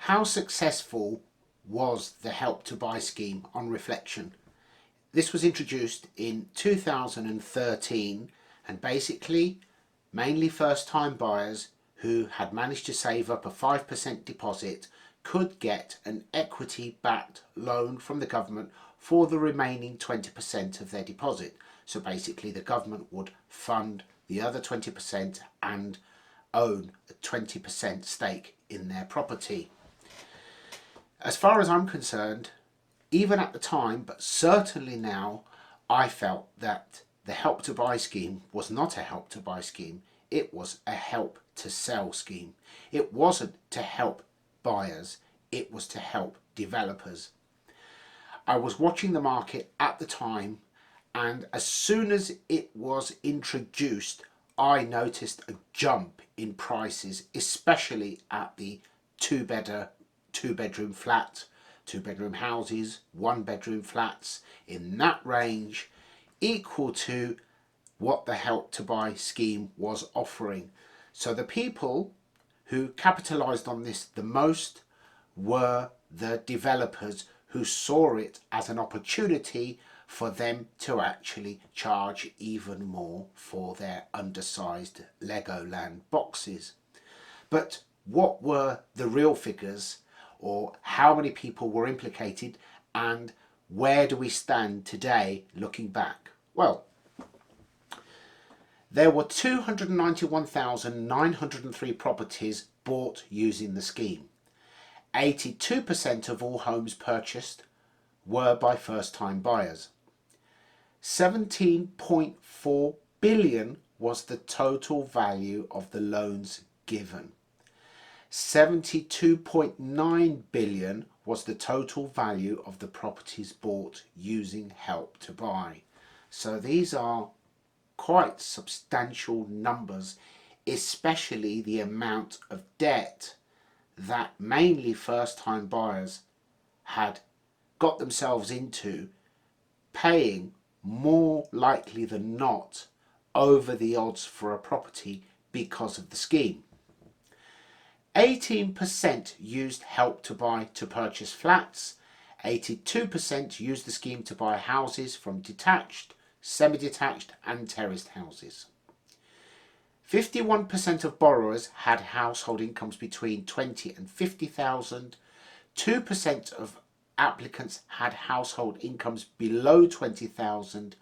How successful was the Help to Buy scheme on reflection? This was introduced in 2013 and basically mainly first time buyers who had managed to save up a 5% deposit could get an equity backed loan from the government for the remaining 20% of their deposit. So basically the government would fund the other 20% and own a 20% stake in their property. As far as I'm concerned, even at the time, but certainly now, I felt that the Help to Buy scheme was not a Help to Buy scheme. It was a Help to Sell scheme. It wasn't to help buyers, it was to help developers. I was watching the market at the time, and as soon as it was introduced, I noticed a jump in prices, especially at the two-bedroom flat, two-bedroom houses, one-bedroom flats, in that range, equal to what the Help to Buy scheme was offering. So the people who capitalised on this the most were the developers, who saw it as an opportunity for them to actually charge even more for their undersized Legoland boxes. But what were the real figures, or how many people were implicated, and where do we stand today looking back? Well, there were 291,903 properties bought using the scheme. 82% of all homes purchased were by first-time buyers. 17.4 billion was the total value of the loans given. 72.9 billion was the total value of the properties bought using Help to Buy. So these are quite substantial numbers, especially the amount of debt that mainly first-time buyers had got themselves into, paying more likely than not over the odds for a property because of the scheme. 18% used Help to Buy to purchase flats. 82% used the scheme to buy houses from detached, semi-detached and terraced houses. 51% of borrowers had household incomes between 20 and 50,000. 2% of applicants had household incomes below 20,000.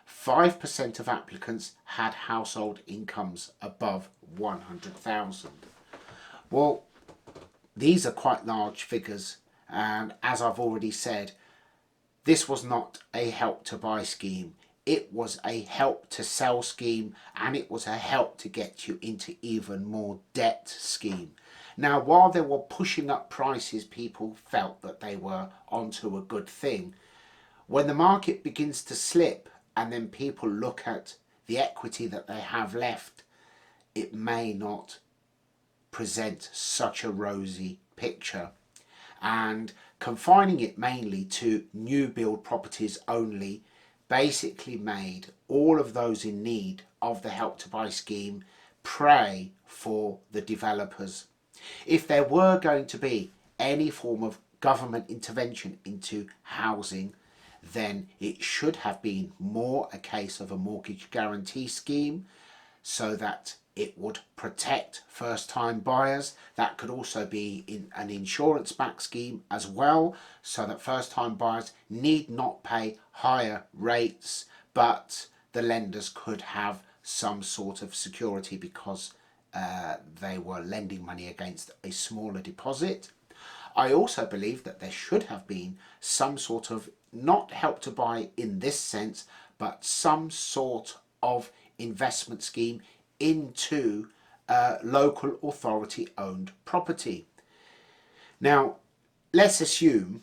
5% of applicants had household incomes above 100,000. Well, these are quite large figures, and as I've already said, this was not a Help to Buy scheme. It was a Help to Sell scheme, and it was a help to get you into even more debt scheme. Now, while they were pushing up prices, people felt that they were onto a good thing. When the market begins to slip and then people look at the equity that they have left, it may not present such a rosy picture. And confining it mainly to new build properties only basically made all of those in need of the Help to Buy scheme pray for the developers. If there were going to be any form of government intervention into housing, then it should have been more a case of a mortgage guarantee scheme, so that it would protect first-time buyers. That could also be in an insurance-backed scheme as well, so that first-time buyers need not pay higher rates, but the lenders could have some sort of security because they were lending money against a smaller deposit. I also believe that there should have been some sort of, not Help to Buy in this sense, but some sort of investment scheme into local authority owned property. Now, let's assume,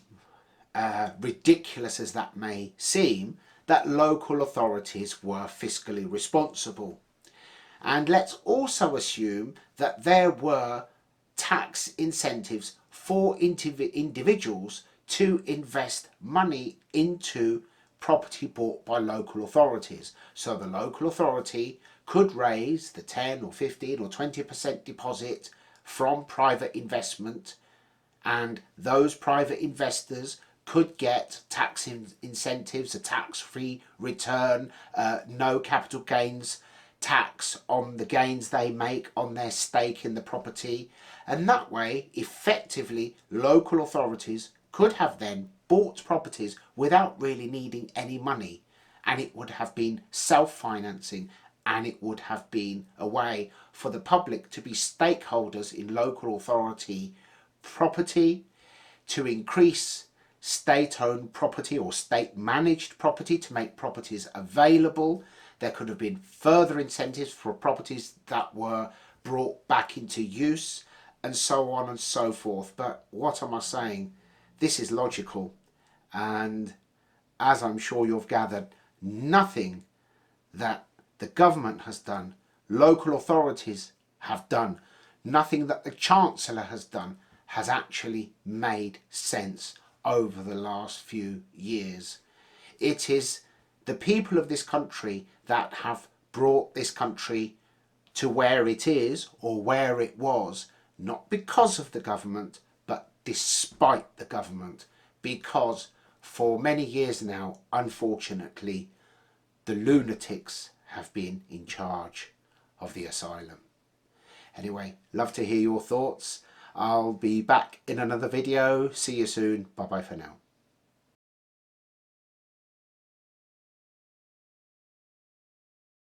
ridiculous as that may seem, that local authorities were fiscally responsible. And let's also assume that there were tax incentives for individuals to invest money into property bought by local authorities. So the local authority could raise the 10 or 15 or 20% deposit from private investment and those private investors could get tax incentives, a tax-free return, no capital gains tax on the gains they make on their stake in the property. And that way, effectively, local authorities could have then bought properties without really needing any money, and it would have been self-financing, and it would have been a way for the public to be stakeholders in local authority property, to increase state-owned property or state-managed property, to make properties available. There could have been further incentives for properties that were brought back into use, and so on and so forth. But what am I saying? This is logical, and as I'm sure you've gathered, nothing that the government has done, local authorities have done, nothing that the Chancellor has done has actually made sense over the last few years. It is the people of this country that have brought this country to where it is or where it was, not because of the government, but despite the government, because for many years now, unfortunately, the lunatics have been in charge of the asylum. Anyway, love to hear your thoughts. I'll be back in another video. See you soon. Bye bye for now.